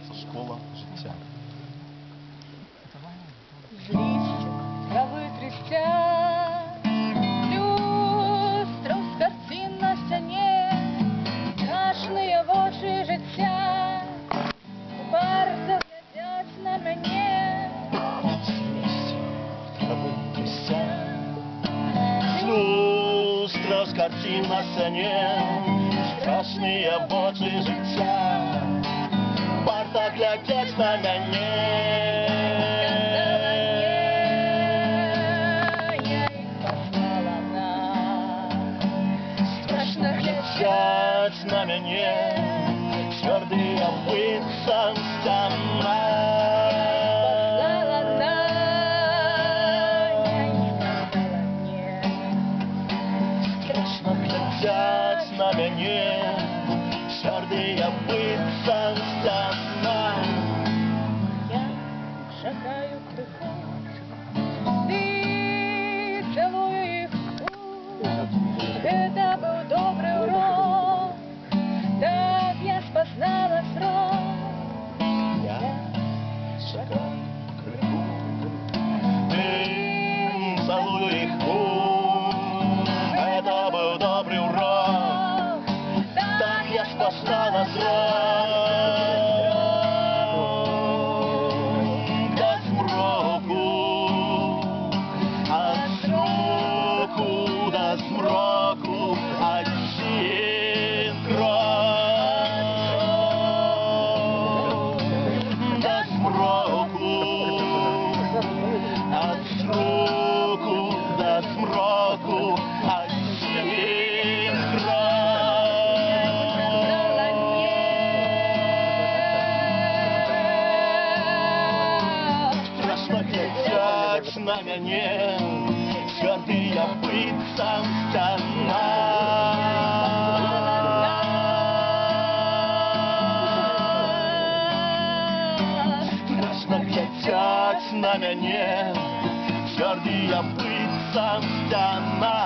називається «Школа життя». З листя трави трістять, люстру з картин на стене, страшные в очі життя, варто глядять на мене. З листя трави трістять, люстра з картин на стене, страшные в очі життя, варто глядять на мене. Глядять на мяне твердые лица стена. Страшно глядять на мяне твердые лица стена. Я шагаю криком, ты целую их губ. Это был добрый урок, так я спознала срок. Я шагаю криком, ты целую их губ. Это был добрый урок, так я спознала срок. До смроку один крок. До смроку, от смроку до смроку один крок. Страшно глядять на мяне твердые лица стена. Страшно глядять на мяне твердые лица стена.